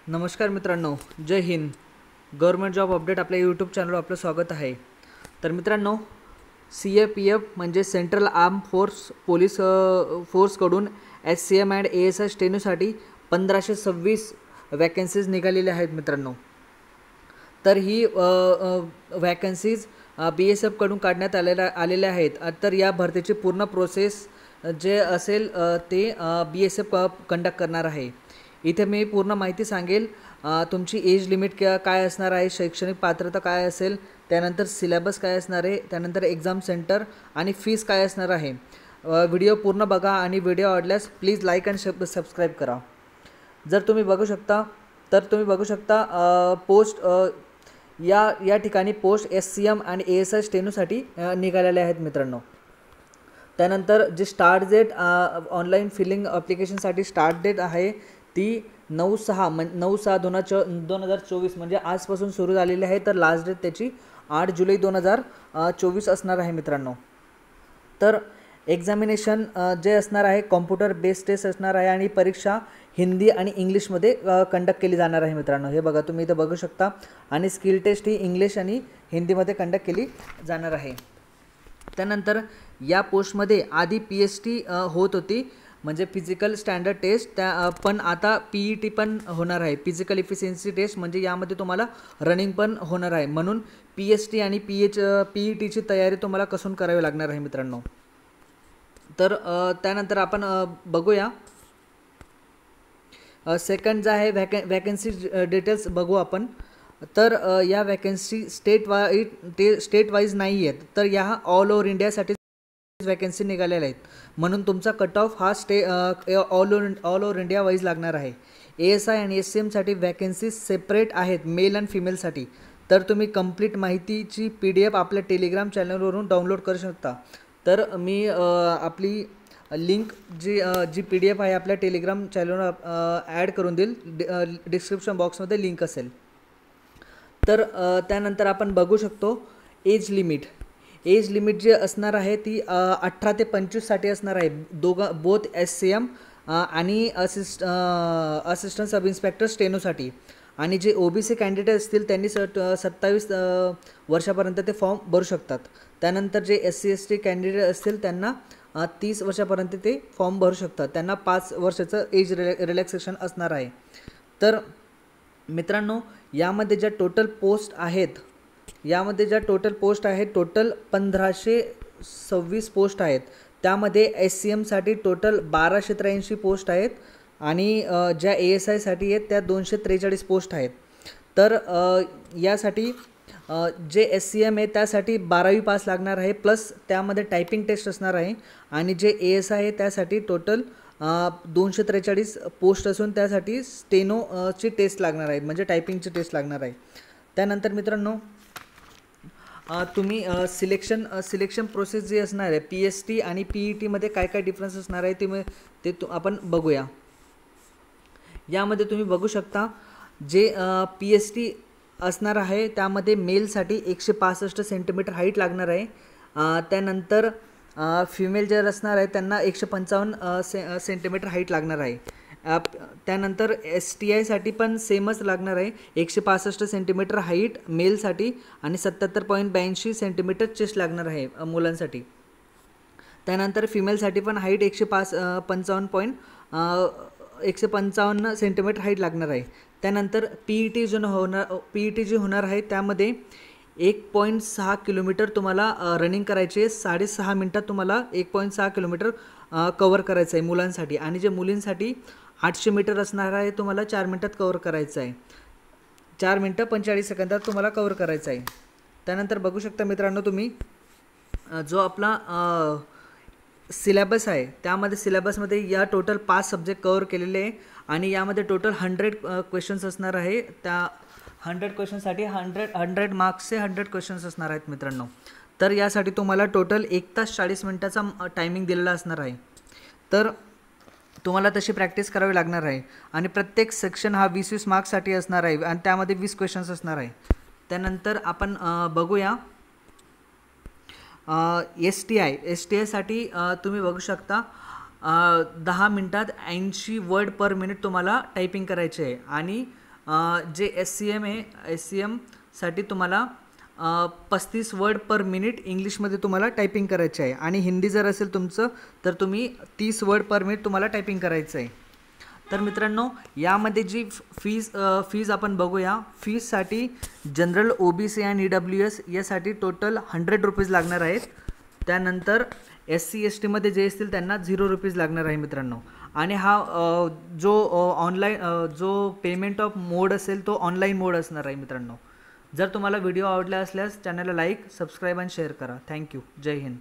नमस्कार मित्रांनो, जय हिंद. गव्हर्नमेंट जॉब अपडेट आपल्या यूट्यूब चॅनलवर आपलं स्वागत आहे. तर मित्रांनो, CAPF म्हणजे सेंट्रल आर्म फोर्स पोलीस फोर्सकडून SCM अँड ASI स्टेनोसाठी 1526 वॅकन्सीज निघालेल्या आहेत मित्रांनो. तर ही वॅकन्सीज BSFकडून काढण्यात आलेल्या आहेत. तर या भरतीची पूर्ण प्रोसेस जे असेल ते BSF कंडक्ट करणार आहे. इथे मी पूर्ण माहिती सांगेल. तुमची एज लिमिट काय असणार आहे, शैक्षणिक पात्रता काय असेल, त्यानंतर सिलेबस काय असणार आहे, त्यानंतर एक्झाम सेंटर आणि फीस काय असणार आहे. व्हिडिओ पूर्ण बघा आणि व्हिडिओ आवडल्यास प्लीज लाईक आणि सबस्क्राईब करा. जर तुम्ही बघू शकता पोस्ट या ठिकाणी पोस्ट SCM आणि ASI स्टेनोसाठी निघालेले आहेत मित्रांनो. त्यानंतर जे स्टार्ट डेट ऑनलाईन फिलिंग ॲप्लिकेशनसाठी स्टार्ट डेट आहे ती 9/6/2024 म्हणजे आजपासून सुरू झालेली आहे. तर लास्ट डेट त्याची 8 जुलै 2024 असणार आहे मित्रांनो. तर एक्झामिनेशन जे असणार आहे कॉम्प्युटर बेस्ड टेस्ट असणार आहे आणि परीक्षा हिंदी आणि इंग्लिशमध्ये कंडक्ट केली जाणार आहे मित्रांनो. हे बघा, तुम्ही इथं बघू शकता. आणि स्किल टेस्ट ही इंग्लिश आणि हिंदीमध्ये कंडक्ट केली जाणार आहे. त्यानंतर या पोस्टमध्ये आधी PST होत होती, म्हणजे फिजिकल स्टँडर्ड टेस्ट, पण आता PET पण होणार आहे, फिजिकल इफिशियन्सी टेस्ट. म्हणजे यामध्ये तुम्हाला रनिंग पण होणार आहे. म्हणून PST आणि PETची तयारी तुम्हाला कसून करावी लागणार आहे मित्रांनो. तर त्यानंतर आपण बघूया सेकंड जे आहे वॅकन्सी डिटेल्स बघू आपण. तर या वॅकन्सी स्टेट वाईज नाही आहेत, तर या ऑल ओव्हर इंडियासाठी वॅकन्सी निघालेल्या आहेत. म्हणून तुमचा कट ऑफ हा ऑल ओव्हर इंडिया वाईज लागणार आहे. ASI आणि SCMसाठी वॅकन्सी सेपरेट आहेत मेल आणि फिमेलसाठी. तर तुम्ही कंप्लीट माहितीची PDF आपल्या टेलिग्राम चॅनलवरून डाउनलोड करू शकता. तर मी आपली लिंक जी PDF आहे आपल्या टेलिग्राम चॅनलवर ॲड करून देईल. डिस्क्रिप्शन बॉक्समध्ये लिंक असेल. तर त्यानंतर आपण बघू शकतो एज लिमिट जी असणार आहे ती 18 ते 25साठी असणार आहे. बोथ SCM आणि असिस्टंट सब इन्स्पेक्टर स्टेनोसाठी. आणि जे OBC कॅन्डिडेट असतील त्यांनी 27 वर्षापर्यंत ते फॉर्म भरू शकतात. त्यानंतर जे SC ST कॅन्डिडेट असतील त्यांना 30 वर्षापर्यंत ते फॉर्म भरू शकतात. त्यांना 5 वर्षाचं एज रिलॅक्सेशन असणार आहे. तर मित्रांनो, यामध्ये ज्या टोटल पोस्ट आहेत टोटल 1526 पोस्ट आहेत. त्यामध्ये SCMसाठी टोटल 1283 पोस्ट आहेत आणि ज्या ASIसाठी आहेत त्या 243 पोस्ट आहेत. तर यासाठी जे SCM आहे त्यासाठी 12वी पास लागणार आहे, प्लस त्यामध्ये टायपिंग टेस्ट असणार आहे. आणि जे ASI आहे त्यासाठी टोटल 243 पोस्ट असून त्यासाठी स्टेनोची टेस्ट लागणार आहे, म्हणजे टायपिंगची टेस्ट लागणार आहे. त्यानंतर मित्रांनो, तुम्ही सिलेक्शन प्रोसेस जी असणार आहे PST आणि PETमध्ये काय काय डिफरन्स असणार आहे ते आपण बघूया. यामध्ये तुम्ही बघू शकता जे PST असणार आहे त्यामध्ये मेलसाठी 165 सेंटीमीटर हाईट लागणार आहे. त्यानंतर फिमेल जे असणार आहे त्यांना 155 सेंटीमीटर हाईट लागणार आहे. त्यानंतर STIसाठी पण सेमच लागणार आहे, 165 सेंटीमीटर हाईट मेलसाठी आणि 77.82 सेंटीमीटर चेस्ट लागणार आहे मुलांसाठी. त्यानंतर फिमेलसाठी पण हाईट 155 सेंटीमीटर हाईट लागणार आहे. त्यानंतर PET जी होणार आहे त्यामध्ये 1.6 किलोमीटर तुम्हाला रनिंग करायची आहे. 6.5 मिनटात तुम्हाला 1.6 किलोमीटर कवर करायचं आहे मुलांसाठी. आणि जे मुलींसाठी 800 मीटर असणार आहे, तुम्हाला 4 मिनटात कवर करायचं आहे. 4 मिनटं 45 सेकंदात तुम्हाला कवर करायचं आहे. त्यानंतर बघू शकता मित्रांनो तुम्ही जो आपला सिलेबस आहे त्यामध्ये सिलेबसमध्ये या टोटल 5 सब्जेक्ट कवर केलेले आहे. आणि यामध्ये टोटल 100 क्वेश्चन्स असणार आहे. त्या 100 क्वेश्चनसाठी 100 मार्क्सचे 100 क्वेश्चन्स असणार आहेत मित्रांनो. तर यासाठी तुम्हाला टोटल 1 तास 40 मिनटाचा टायमिंग दिलेला असणार आहे. तर तुम्हाला तशी प्रॅक्टिस करावी लागणार आहे. आणि प्रत्येक सेक्शन हा 20-20 मार्क्ससाठी असणार आहे आणि त्यामध्ये 20 क्वेश्चन्स असणार आहे. त्यानंतर आपण बघूया STIसाठी तुम्ही बघू शकता 10 मिनटात 80 वर्ड पर मिनिट तुम्हाला टायपिंग करायचे आहे. आणि जे SCM आहे, SCMसाठी तुम्हाला 35 वर्ड पर मिनिट इंग्लिशमध्ये तुम्हाला टायपिंग करायचे आहे आणि हिंदी जर असेल तुमचं तर तुम्ही 30 वर्ड पर मिनिट तुम्हाला टायपिंग करायचं आहे. तर मित्रांनो, यामध्ये जी फीज आपण बघूया. फीजसाठी जनरल OBC आणि EWS यासाठी टोटल 100 रुपीज लागणार आहेत. त्यानंतर SC STमध्ये जे असतील त्यांना 0 रुपीज लागणार आहे मित्रांनो. आणि हा जो ऑनलाईन जो पेमेंट ऑफ मोड असेल तो ऑनलाईन मोड असणार आहे मित्रांनो. जर तुम्हाला व्हिडिओ आवडला असल्यास चॅनलला लाईक, सबस्क्राईब आणि शेअर करा. थँक्यू. जय हिंद.